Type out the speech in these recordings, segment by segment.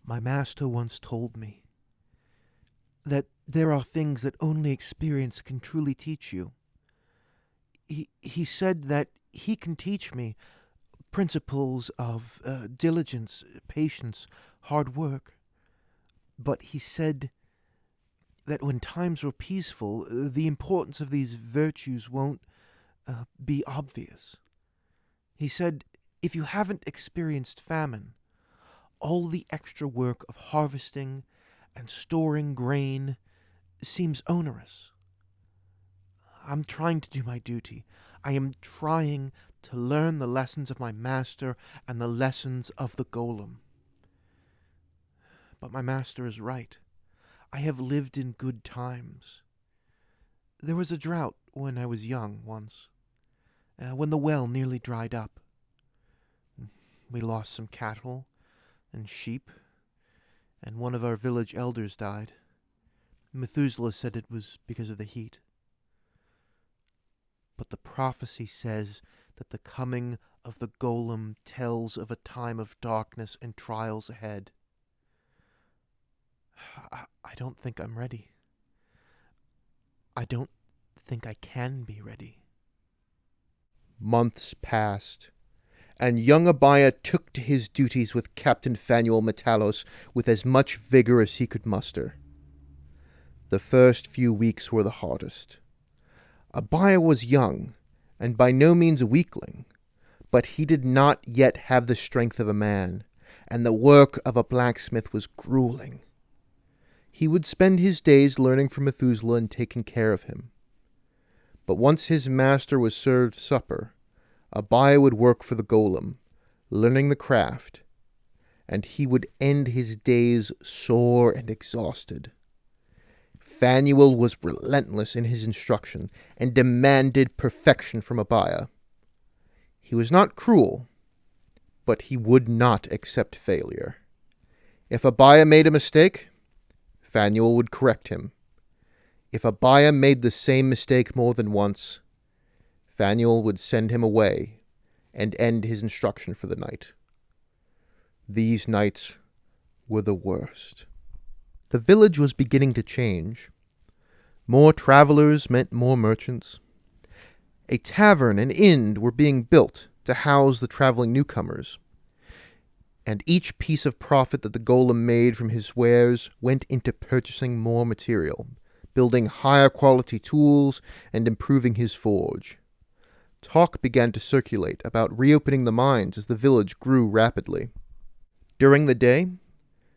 My master once told me that there are things that only experience can truly teach you. He said that he can teach me principles of diligence, patience, hard work. But he said that when times were peaceful, the importance of these virtues won't be obvious. He said, if you haven't experienced famine, all the extra work of harvesting and storing grain seems onerous. I'm trying to do my duty. I am trying to learn the lessons of my master and the lessons of the Golem. But my master is right. I have lived in good times. There was a drought when I was young once, when the well nearly dried up. We lost some cattle and sheep, and one of our village elders died. Methuselah said it was because of the heat. But the prophecy says that the coming of the Golem tells of a time of darkness and trials ahead. I don't think I'm ready. I don't think I can be ready. Months passed, and young Abaya took to his duties with Captain Phanuel Metalos with as much vigor as he could muster. The first few weeks were the hardest. Abaya was young, and by no means a weakling, but he did not yet have the strength of a man, and the work of a blacksmith was grueling. He would spend his days learning from Methuselah and taking care of him. But once his master was served supper, Abaya would work for the Golem, learning the craft, and he would end his days sore and exhausted. Phanuel was relentless in his instruction and demanded perfection from Abaya. He was not cruel, but he would not accept failure. If Abaya made a mistake, Phanuel would correct him. If Abaya made the same mistake more than once, Phanuel would send him away and end his instruction for the night. These nights were the worst. The village was beginning to change. More travelers meant more merchants. A tavern and inn were being built to house the traveling newcomers, and each piece of profit that the Golem made from his wares went into purchasing more material, building higher quality tools, and improving his forge. Talk began to circulate about reopening the mines as the village grew rapidly. During the day,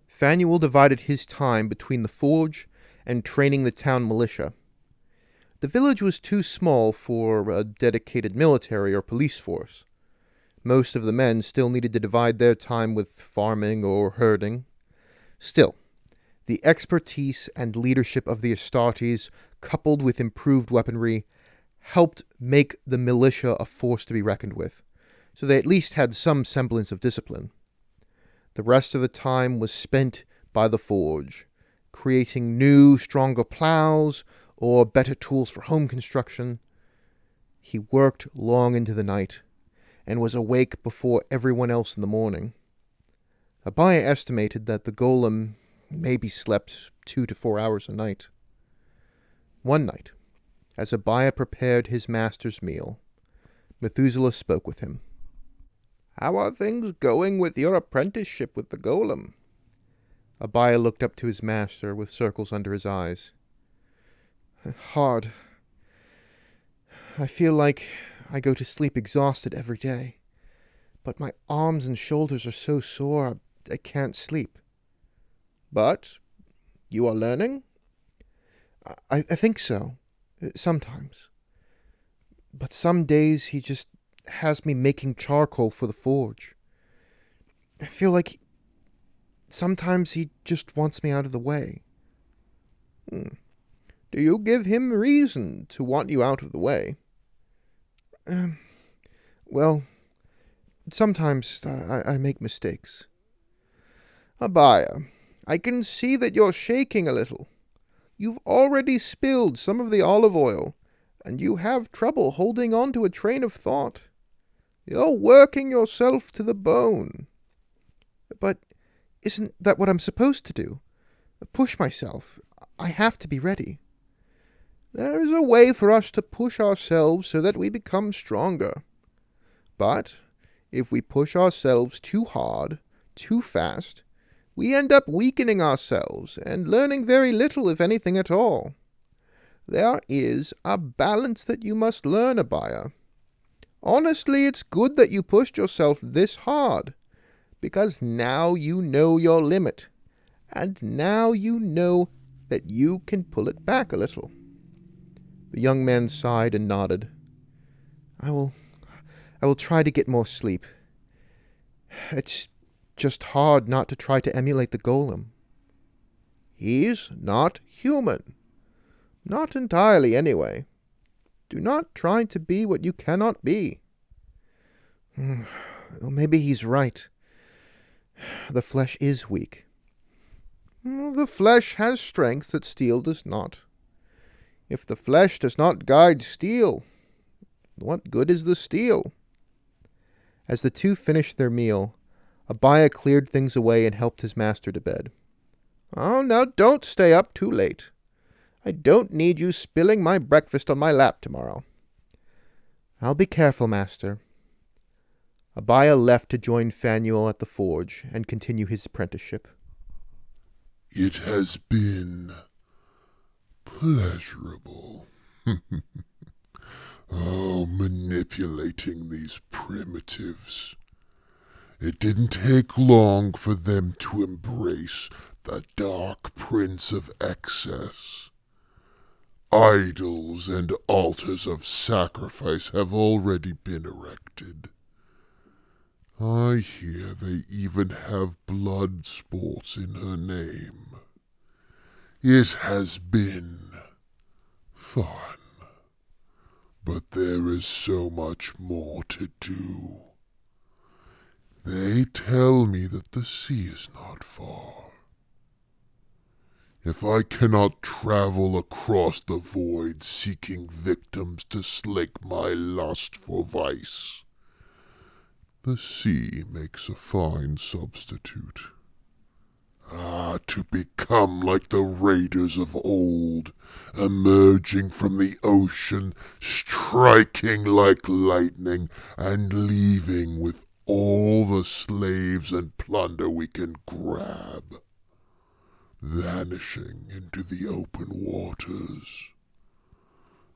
Phanuel divided his time between the forge and training the town militia. The village was too small for a dedicated military or police force. Most of the men still needed to divide their time with farming or herding. Still, the expertise and leadership of the Astartes, coupled with improved weaponry, helped make the militia a force to be reckoned with, so they at least had some semblance of discipline. The rest of the time was spent by the forge, creating new, stronger plows or better tools for home construction. He worked long into the night and was awake before everyone else in the morning. Abaya estimated that the Golem maybe slept 2 to 4 hours a night. One night, as Abaya prepared his master's meal, Methuselah spoke with him. "How are things going with your apprenticeship with the Golem?" Abaya looked up to his master with circles under his eyes. "Hard. I feel like I go to sleep exhausted every day, but my arms and shoulders are so sore I can't sleep." "But you are learning?" I think so. Sometimes. But some days he just has me making charcoal for the forge. I feel like sometimes he just wants me out of the way." "Do you give him reason to want you out of the way?" Well, sometimes I make mistakes." "Abaya, I can see that you're shaking a little. You've already spilled some of the olive oil, and you have trouble holding on to a train of thought. You're working yourself to the bone." "But Isn't that what I'm supposed to do? Push myself. I have to be ready. There is a way for us to push ourselves so that we become stronger. But if we push ourselves too hard, too fast, we end up weakening ourselves and learning very little, if anything at all. There is a balance that you must learn, Abaya. Honestly, it's good that you pushed yourself this hard, because now you know your limit, and now you know that you can pull it back a little. The young man sighed and nodded. I will try to get more sleep. It's just hard not to try to emulate the golem. He's not human. Not entirely, anyway. Do not try to be what you cannot be. Well, maybe he's right. The flesh is weak. The flesh has strength that steel does not. If the flesh does not guide steel, what good is the steel? As the two finished their meal, Abaya cleared things away and helped his master to bed. Oh, now don't stay up too late. I don't need you spilling my breakfast on my lap tomorrow. I'll be careful, master. Abaya left to join Fanuel at the forge and continue his apprenticeship. It has been pleasurable. Oh, manipulating these primitives. It didn't take long for them to embrace the dark prince of excess. Idols and altars of sacrifice have already been erected. I hear they even have blood sports in her name. It has been fun, but there is so much more to do. They tell me that the sea is not far. If I cannot travel across the void seeking victims to slake my lust for vice, the sea makes a fine substitute. To become like the raiders of old, emerging from the ocean, striking like lightning, and leaving with all the slaves and plunder we can grab, vanishing into the open waters.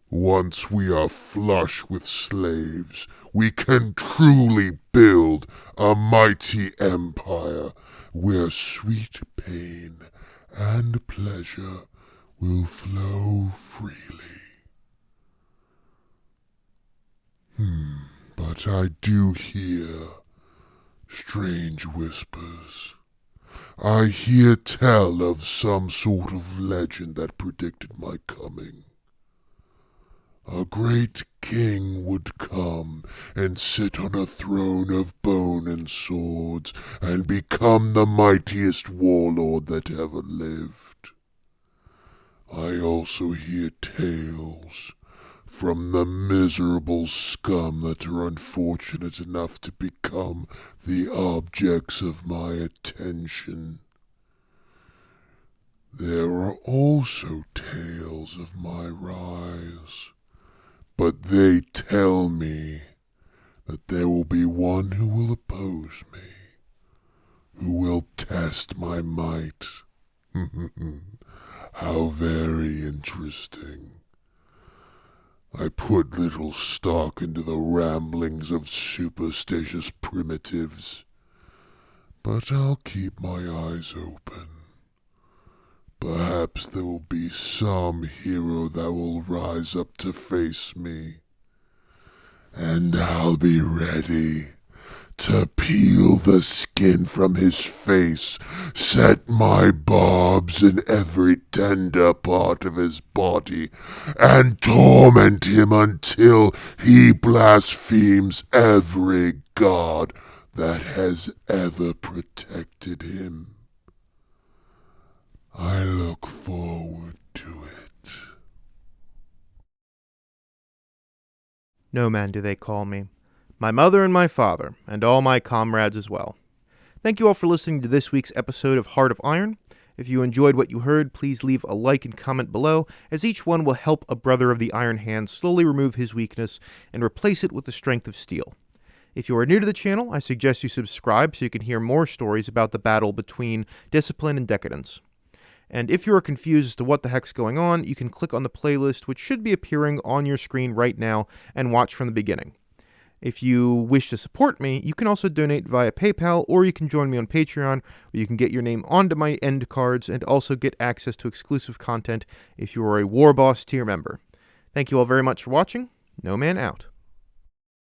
Once we are flush with slaves, we can truly build a mighty empire where sweet pain and pleasure will flow freely. But I do hear strange whispers. I hear tell of some sort of legend that predicted my coming. A great king would come and sit on a throne of bone and swords and become the mightiest warlord that ever lived. I also hear tales from the miserable scum that are unfortunate enough to become the objects of my attention. There are also tales of my rise, but they tell me that there will be one who will oppose me, who will test my might. How very interesting. I put little stock into the ramblings of superstitious primitives, but I'll keep my eyes open. Perhaps there will be some hero that will rise up to face me, and I'll be ready to peel the skin from his face, set my barbs in every tender part of his body, and torment him until he blasphemes every god that has ever protected him. I look forward to it. No man do they call me. My mother and my father, and all my comrades as well. Thank you all for listening to this week's episode of Heart of Iron. If you enjoyed what you heard, please leave a like and comment below, as each one will help a brother of the Iron Hand slowly remove his weakness and replace it with the strength of steel. If you are new to the channel, I suggest you subscribe so you can hear more stories about the battle between discipline and decadence. And if you are confused as to what the heck's going on, you can click on the playlist, which should be appearing on your screen right now, and watch from the beginning. If you wish to support me, you can also donate via PayPal, or you can join me on Patreon, where you can get your name onto my end cards and also get access to exclusive content if you are a War Boss tier member. Thank you all very much for watching. No Man out.